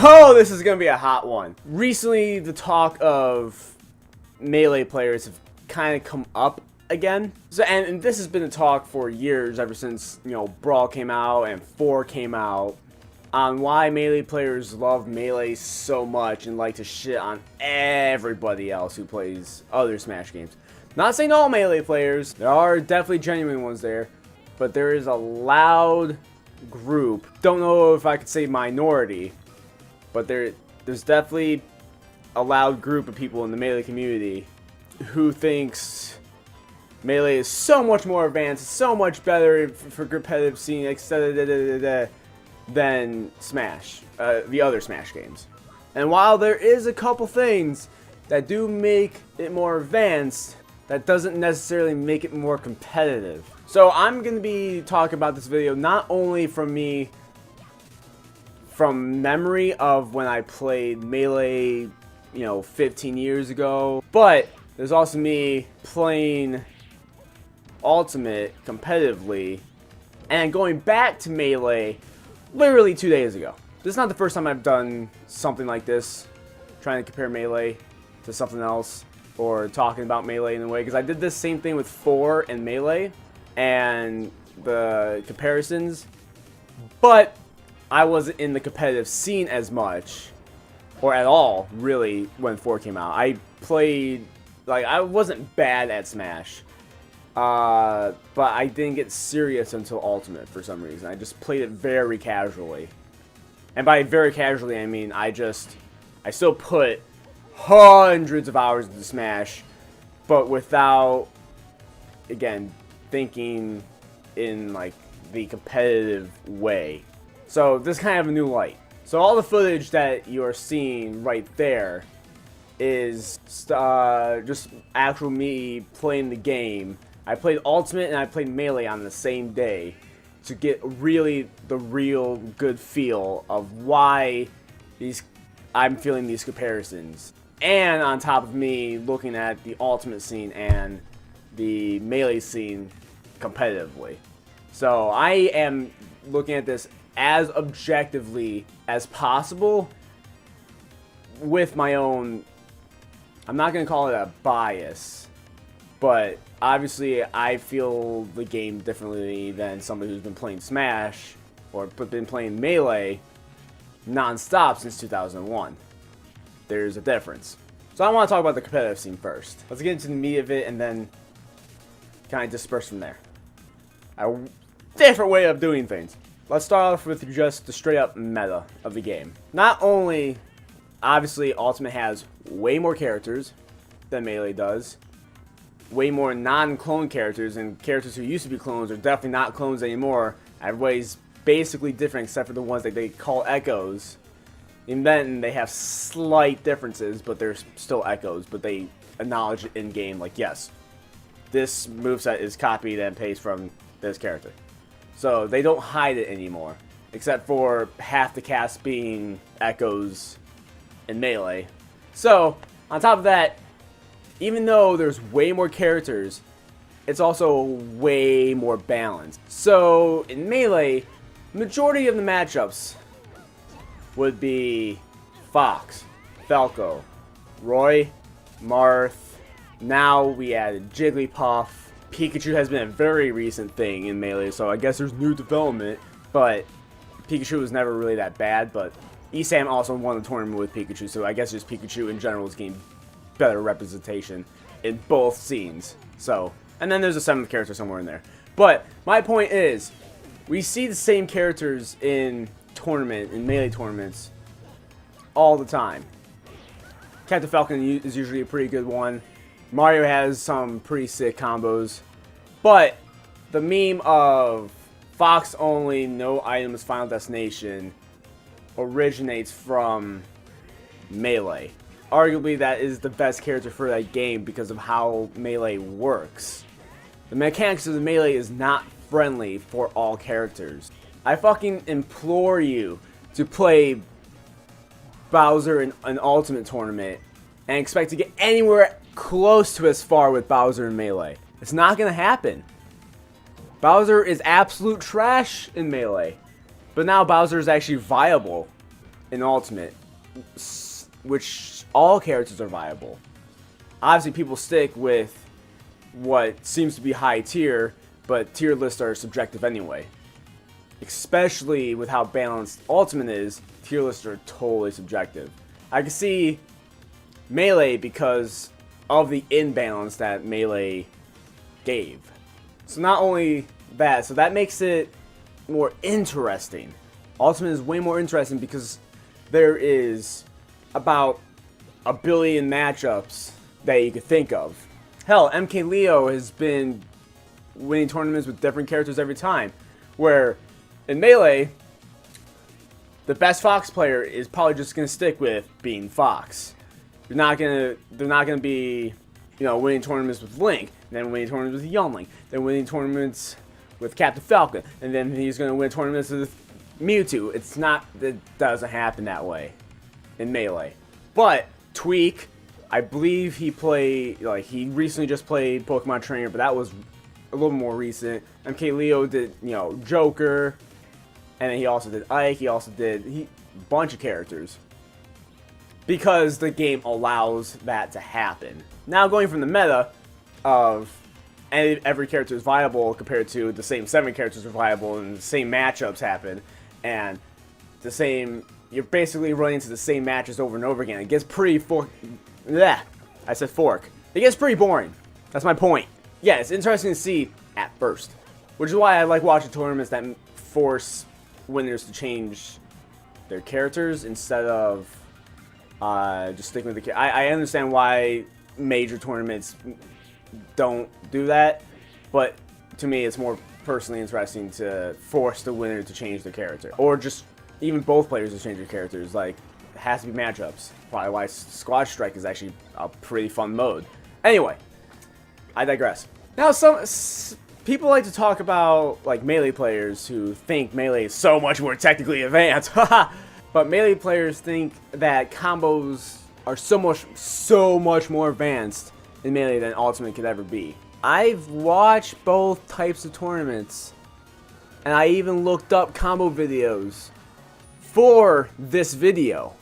Oh, this is gonna be a hot one. Recently, the talk of Melee players have kind of come up again. So, and this has been a talk for years, ever since, you know, Brawl came out and 4 came out, on why Melee players love Melee so much and like to shit on everybody else who plays other Smash games. Not saying all Melee players, there are definitely genuine ones there, but there is a loud group, don't know if I could say minority, but there's definitely a loud group of people in the Melee community who thinks Melee is so much more advanced, so much better for competitive scene, etc. than Smash, the other Smash games. And while there is a couple things that do make it more advanced, that doesn't necessarily make it more competitive. So I'm going to be talking about this video not only from memory of when I played Melee, you know, 15 years ago, but there's also me playing Ultimate competitively and going back to Melee literally 2 days ago. This is not the first time I've done something like this, trying to compare Melee to something else or talking about Melee in a way, because I did this same thing with 4 and Melee and the comparisons, but I wasn't in the competitive scene as much, or at all, really, when 4 came out. I played, like, I wasn't bad at Smash, but I didn't get serious until Ultimate for some reason. I just played it very casually. And by very casually, I mean I still put hundreds of hours into Smash, but without, again, thinking in, like, the competitive way. So this is kind of a new light. So all the footage that you're seeing right there is just actual me playing the game. I played Ultimate and I played Melee on the same day to get really the real good feel of why I'm feeling these comparisons. And on top of me looking at the Ultimate scene and the Melee scene competitively. So I am looking at this as objectively as possible with my own, I'm not going to call it a bias, but obviously I feel the game differently than somebody who's been playing Smash or been playing Melee non-stop since 2001. There's a difference. So I want to talk about the competitive scene first. Let's get into the meat of it and then kind of disperse from there. A different way of doing things. Let's start off with just the straight up meta of the game. Not only, obviously, Ultimate has way more characters than Melee does, way more non-clone characters, and characters who used to be clones are definitely not clones anymore. Everybody's basically different except for the ones that they call echoes. And then they have slight differences, but they're still echoes, but they acknowledge it in-game, like, yes, this moveset is copied and pasted from this character. So they don't hide it anymore, except for half the cast being echoes in Melee. So, on top of that, even though there's way more characters, it's also way more balanced. So, in Melee, majority of the matchups would be Fox, Falco, Roy, Marth. Now we added Jigglypuff. Pikachu has been a very recent thing in Melee, so I guess there's new development, but Pikachu was never really that bad, but Esam also won the tournament with Pikachu, so I guess just Pikachu in general is getting better representation in both scenes. So, and then there's a 7th character somewhere in there. But my point is, we see the same characters in Melee tournaments all the time. Captain Falcon is usually a pretty good one. Mario has some pretty sick combos, but the meme of Fox only, no items, final destination originates from Melee. Arguably, that is the best character for that game because of how Melee works. The mechanics of the Melee is not friendly for all characters. I fucking implore you to play Bowser in an Ultimate tournament and expect to get anywhere close to as far with Bowser in Melee. It's not gonna happen. Bowser is absolute trash in Melee. But now Bowser is actually viable in Ultimate, which all characters are viable. Obviously, people stick with what seems to be high tier, but tier lists are subjective anyway. Especially with how balanced Ultimate is, tier lists are totally subjective. I can see Melee because of the imbalance that Melee gave. So not only that, so that makes it more interesting. Ultimate is way more interesting because there is about a billion matchups that you could think of. Hell, MK Leo has been winning tournaments with different characters every time. Where in Melee, the best Fox player is probably just gonna stick with being Fox. They're not gonna be, winning tournaments with Link, then winning tournaments with Young Link, then winning tournaments with Captain Falcon, and then he's gonna win tournaments with Mewtwo. It doesn't happen that way in Melee. But Tweak, I believe he recently just played Pokemon Trainer, but that was a little more recent. MK Leo did, Joker, and then he also did Ike, he also did a bunch of characters. Because the game allows that to happen. Now going from the meta of every character is viable compared to the same 7 characters are viable and the same matchups happen, and you're basically running into the same matches over and over again. It gets pretty I said fork. It gets pretty boring. That's my point. Yeah, it's interesting to see at first. Which is why I like watching tournaments that force winners to change their characters instead of just sticking with the I understand why major tournaments don't do that, but to me it's more personally interesting to force the winner to change their character. Or just even both players to change their characters. Like, it has to be matchups. Probably why Squad Strike is actually a pretty fun mode. Anyway, I digress. Now, some people like to talk about like Melee players who think Melee is so much more technically advanced. But Melee players think that combos are so much more advanced in Melee than Ultimate could ever be. I've watched both types of tournaments, and I even looked up combo videos for this video.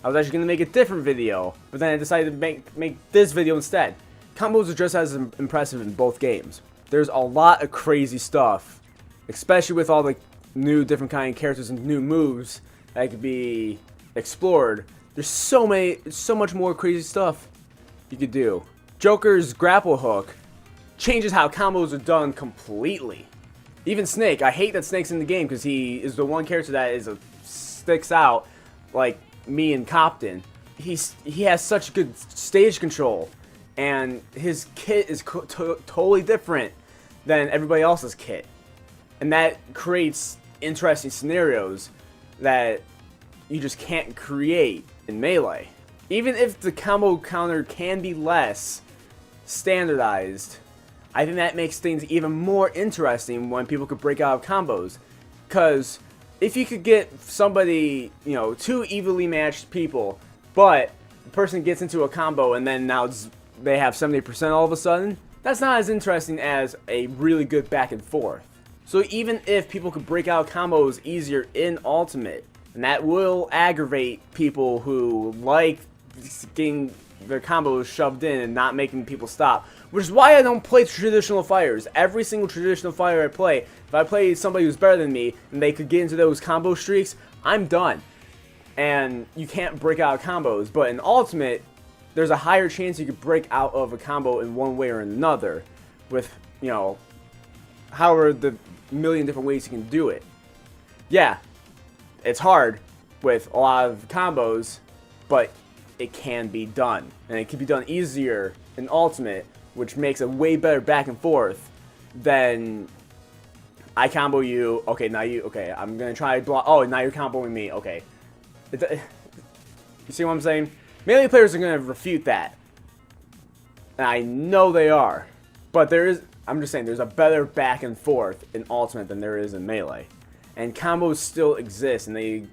I was actually going to make a different video, but then I decided to make this video instead. Combos are just as impressive in both games. There's a lot of crazy stuff, especially with all the new different kind of characters and new moves that could be explored. There's so much more crazy stuff you could do. Joker's grapple hook changes how combos are done completely. Even Snake, I hate that Snake's in the game because he is the one character that sticks out, like me and Copton. He has such good stage control, and his kit is totally different than everybody else's kit, and that creates interesting scenarios that you just can't create in Melee. Even if the combo counter can be less standardized, I think that makes things even more interesting when people could break out of combos. Because if you could get somebody, 2 evenly matched people, but the person gets into a combo and then now they have 70% all of a sudden, that's not as interesting as a really good back and forth. So even if people could break out combos easier in Ultimate, and that will aggravate people who like getting their combos shoved in and not making people stop. Which is why I don't play traditional fighters. Every single traditional fighter I play, if I play somebody who's better than me and they could get into those combo streaks, I'm done. And you can't break out combos. But in Ultimate, there's a higher chance you could break out of a combo in one way or another. With, however the million different ways you can do it. Yeah, it's hard with a lot of combos, but it can be done. And it can be done easier in Ultimate, which makes a way better back and forth than I combo you, okay, I'm gonna try to block, oh, now you're comboing me, okay. You see what I'm saying? Melee players are gonna refute that. And I know they are. But I'm just saying, there's a better back and forth in Ultimate than there is in Melee. And combos still exist, and they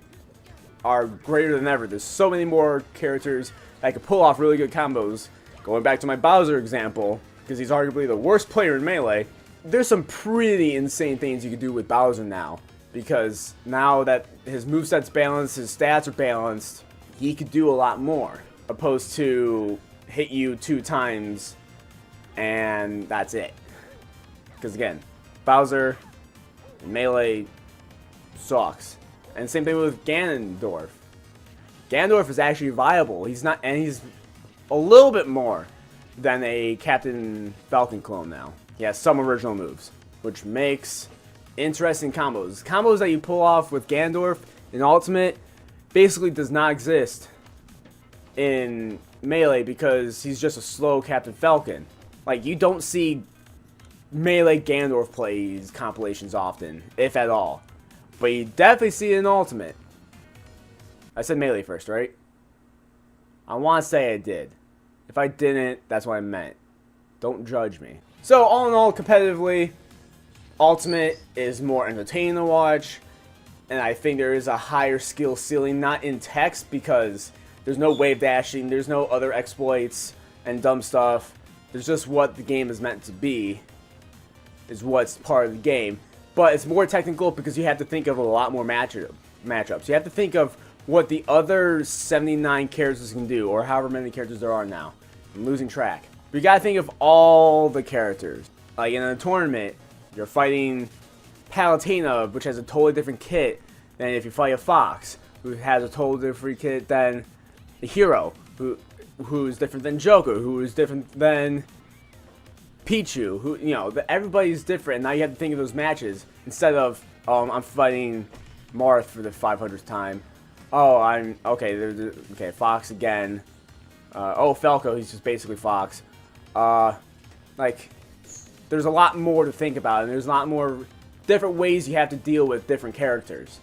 are greater than ever. There's so many more characters that can pull off really good combos. Going back to my Bowser example, because he's arguably the worst player in Melee, there's some pretty insane things you can do with Bowser now. because now that his moveset's balanced, his stats are balanced, he could do a lot more, opposed to hit you 2 times and that's it. Because again, Bowser Melee sucks. And same thing with Ganondorf. Ganondorf is actually viable. He's not, and he's a little bit more than a Captain Falcon clone now. He has some original moves, which makes interesting combos. Combos that you pull off with Ganondorf in Ultimate basically does not exist in Melee because he's just a slow Captain Falcon. Like, you don't see Melee Ganondorf plays compilations often, if at all. But you definitely see it in Ultimate. I said Melee first, right? I want to say I did. If I didn't, that's what I meant. Don't judge me. So, all in all, competitively, Ultimate is more entertaining to watch. And I think there is a higher skill ceiling, not in text, because there's no wave dashing, there's no other exploits and dumb stuff. There's just what the game is meant to be, is what's part of the game. But it's more technical because you have to think of a lot more matchups. You have to think of what the other 79 characters can do, or however many characters there are now. I'm losing track. But you gotta think of all the characters. Like in a tournament, you're fighting Palutena, which has a totally different kit than if you fight a Fox, who has a totally different kit than the hero, who's different than Joker, who is different than Pichu, who, you know, everybody's different, and now you have to think of those matches instead of, I'm fighting Marth for the 500th time. Oh, okay, Fox again. Oh, Falco, he's just basically Fox. Like, there's a lot more to think about, and there's a lot more different ways you have to deal with different characters.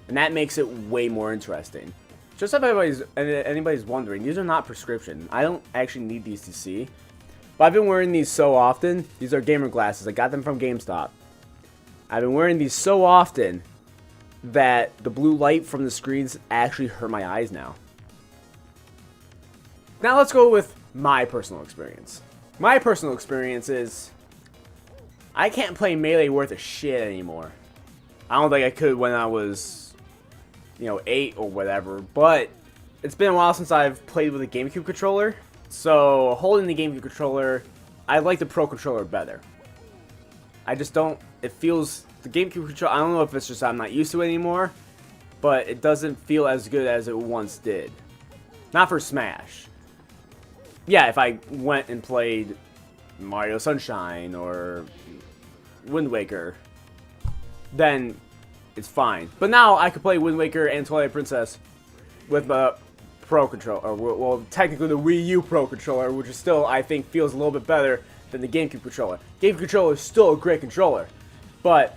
And that makes it way more interesting. Just if anybody's wondering, these are not prescription. I don't actually need these to see. But I've been wearing these so often. These are gamer glasses. I got them from GameStop. I've been wearing these so often that the blue light from the screens actually hurt my eyes now. Now let's go with my personal experience. My personal experience is I can't play Melee worth a shit anymore. I don't think I could when I was, 8 or whatever. But it's been a while since I've played with a GameCube controller. So, holding the GameCube controller, I like the Pro Controller better. I just don't, it feels, the GameCube controller, I don't know if it's just I'm not used to it anymore, but it doesn't feel as good as it once did. Not for Smash. Yeah, if I went and played Mario Sunshine or Wind Waker, then it's fine. But now I could play Wind Waker and Twilight Princess with the Pro Controller, or well, technically the Wii U Pro Controller, which is still, I think, feels a little bit better than the GameCube controller. GameCube controller is still a great controller, but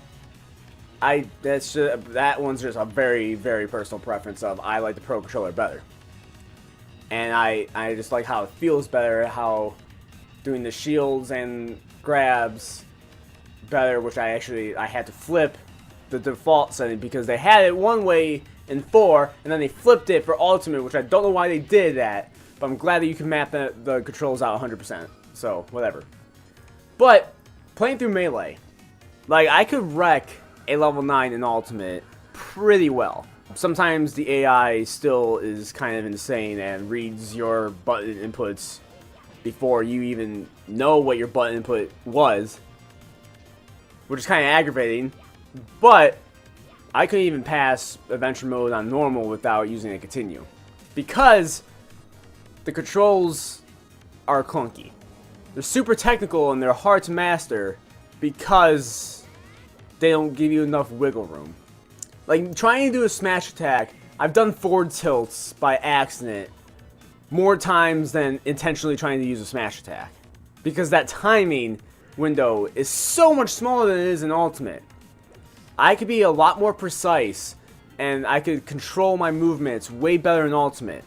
that one's just a very, very personal preference of I like the Pro Controller better. And I just like how it feels better, how doing the shields and grabs better, which I had to flip the default setting because they had it one way in 4, and then they flipped it for Ultimate, which I don't know why they did that, but I'm glad that you can map the controls out 100%, so whatever. But, playing through Melee, like, I could wreck a level 9 in Ultimate pretty well. Sometimes the AI still is kind of insane and reads your button inputs before you even know what your button input was, which is kind of aggravating, but I couldn't even pass adventure mode on normal without using a continue. Because the controls are clunky. They're super technical and they're hard to master because they don't give you enough wiggle room. Like, trying to do a smash attack, I've done forward tilts by accident more times than intentionally trying to use a smash attack. Because that timing window is so much smaller than it is in Ultimate. I could be a lot more precise, and I could control my movements way better in Ultimate.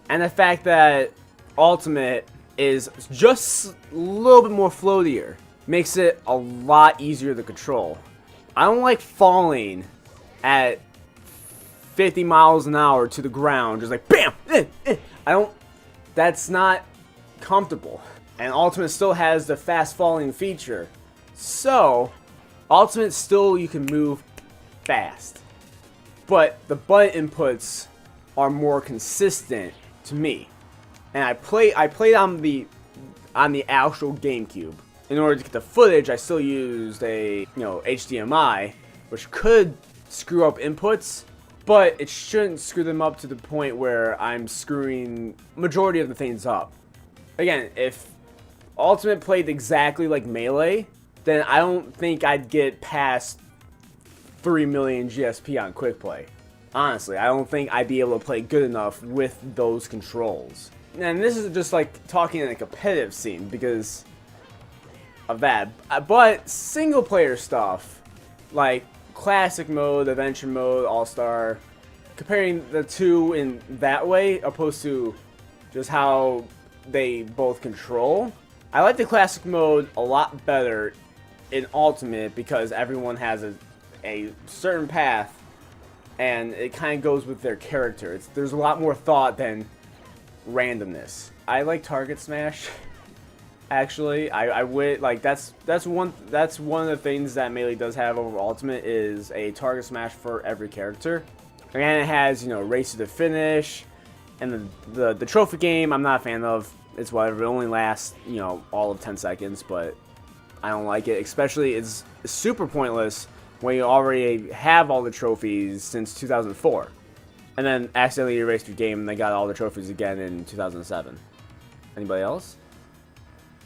And the fact that Ultimate is just a little bit more floatier makes it a lot easier to control. I don't like falling at 50 miles an hour to the ground, just like BAM! That's not comfortable. And Ultimate still has the fast falling feature. So, Ultimate still you can move fast, but the button inputs are more consistent to me. And I played on the actual GameCube. In order to get the footage, I still used a HDMI, which could screw up inputs, but it shouldn't screw them up to the point where I'm screwing majority of the things up. Again, if Ultimate played exactly like Melee, then I don't think I'd get past 3 million GSP on Quick Play. Honestly, I don't think I'd be able to play good enough with those controls. And this is just like talking in a competitive scene because of that. But single player stuff, like classic mode, adventure mode, all-star, comparing the two in that way opposed to just how they both control, I like the classic mode a lot better in Ultimate because everyone has a certain path and it kind of goes with their character. There's a lot more thought than randomness. I like target smash. Actually, I would like that's one of the things that Melee does have over Ultimate is a target smash for every character. And it has, race to the finish, and the trophy game I'm not a fan of. It's whatever. It only lasts, all of 10 seconds, but I don't like it. Especially it's super pointless when you already have all the trophies since 2004. And then accidentally erased your game and they got all the trophies again in 2007. Anybody else?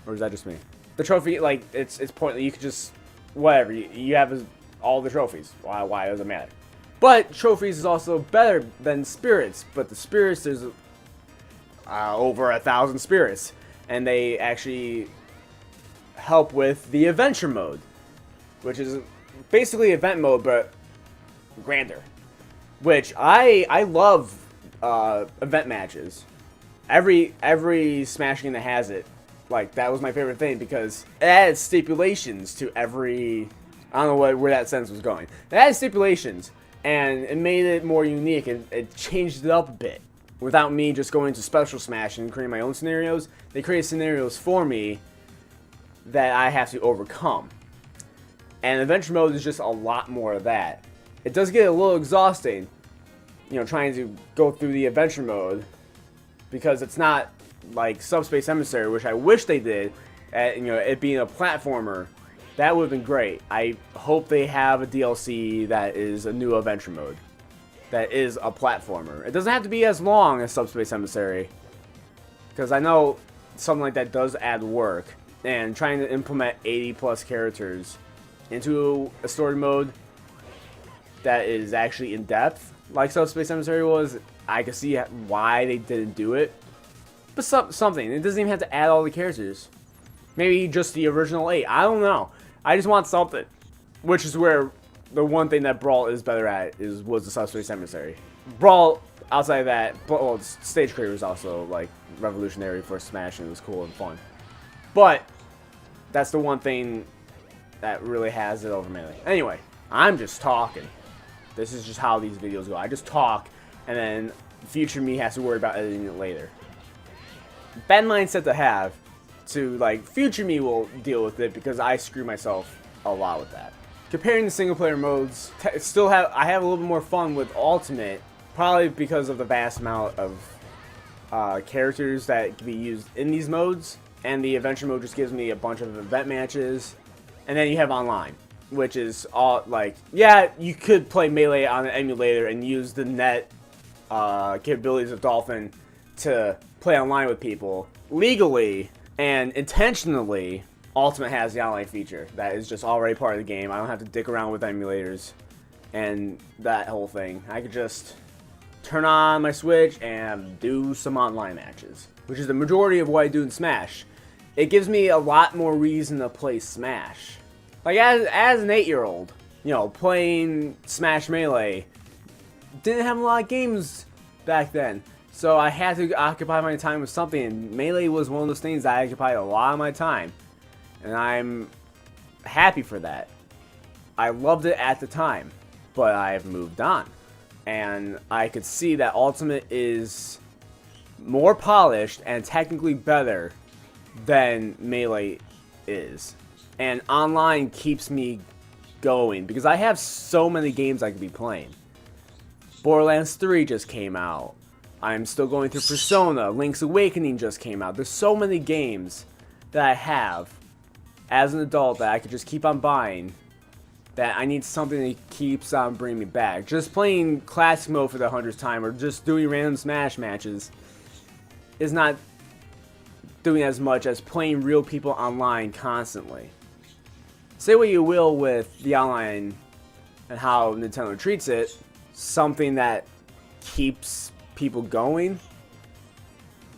Or is that just me? The trophy, like, it's pointless. You could just, whatever. You have all the trophies. Why does it matter? But trophies is also better than spirits. But the spirits, there's over 1,000 spirits. And they actually help with the adventure mode. Which is basically event mode, but grander. Which I love event matches. Every Smash game that has it, like, that was my favorite thing because it added stipulations to every. I don't know where that sentence was going. It added stipulations and it made it more unique and it changed it up a bit. Without me just going to Special Smash and creating my own scenarios, they created scenarios for me that I have to overcome. And Adventure Mode is just a lot more of that. It does get a little exhausting, trying to go through the Adventure Mode because it's not like Subspace Emissary, which I wish they did. It being a platformer, that would have been great. I hope they have a DLC that is a new Adventure Mode, that is a platformer. It doesn't have to be as long as Subspace Emissary, because I know something like that does add work. And trying to implement 80+ characters into a story mode that is actually in depth, like Subspace Emissary was, I can see why they didn't do it. But something. It doesn't even have to add all the characters. Maybe just the original 8. I don't know. I just want something. Which is where the one thing that Brawl is better at was the Subspace Emissary. Brawl, outside of that, well, Stage Creator was also like revolutionary for Smash and it was cool and fun. But that's the one thing that really has it over Melee. Anyway, I'm just talking. This is just how these videos go. I just talk, and then future me has to worry about editing it later. Bad mindset to have. Future me will deal with it because I screw myself a lot with that. Comparing the single player modes, I have a little bit more fun with Ultimate, probably because of the vast amount of characters that can be used in these modes, and the adventure mode just gives me a bunch of event matches, and then you have online, which is all yeah, you could play Melee on an emulator and use the net capabilities of Dolphin to play online with people legally and intentionally. Ultimate has the online feature that is just already part of the game. I don't have to dick around with emulators and that whole thing. I could just turn on my Switch and do some online matches, which is the majority of what I do in Smash. It gives me a lot more reason to play Smash. Like, as an 8-year-old, playing Smash Melee, didn't have a lot of games back then. So I had to occupy my time with something, and Melee was one of those things that occupied a lot of my time. And I'm happy for that. I loved it at the time, but I've moved on. And I could see that Ultimate is more polished and technically better than Melee is. And online keeps me going because I have so many games I could be playing. Borderlands 3 just came out. I'm still going through Persona. Link's Awakening just came out. There's so many games that I have as an adult that I could just keep on buying, that I need something that keeps on bringing me back. Just playing classic mode for the 100th time or just doing random Smash matches is not doing as much as playing real people online constantly. Say what you will with the online and how Nintendo treats it, something that keeps people going.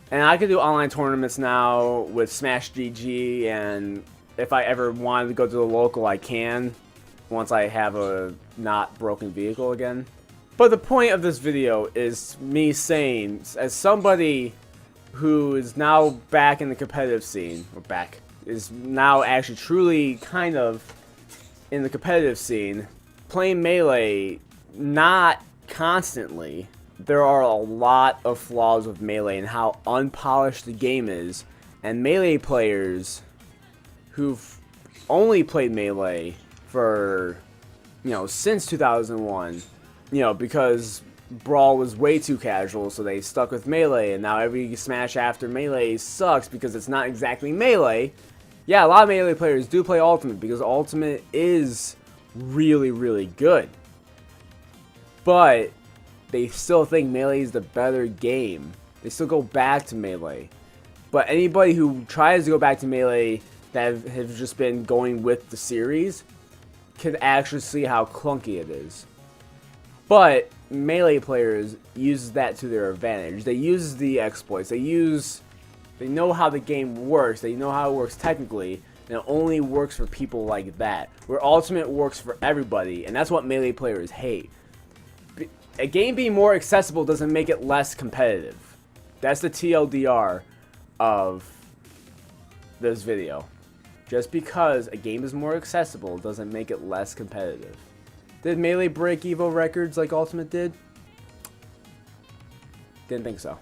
And I can do online tournaments now with Smash GG, and if I ever wanted to go to the local, I can, once I have a not broken vehicle again. But the point of this video is me saying, as somebody who is now back in the competitive scene, is now actually truly kind of in the competitive scene, playing Melee not constantly, there are a lot of flaws with Melee and how unpolished the game is, and Melee players who've only played Melee for, since 2001, because Brawl was way too casual, so they stuck with Melee, and now every Smash after Melee sucks because it's not exactly Melee. Yeah, a lot of Melee players do play Ultimate because Ultimate is really, really good. But they still think Melee is the better game. They still go back to Melee. But anybody who tries to go back to Melee that have just been going with the series can actually see how clunky it is. But Melee players use that to their advantage. They use the exploits. They know how the game works. They know how it works technically. And it only works for people like that. Where Ultimate works for everybody. And that's what Melee players hate. A game being more accessible doesn't make it less competitive. That's the TLDR of this video. Just because a game is more accessible doesn't make it less competitive. Did Melee break Evo records like Ultimate did? Didn't think so.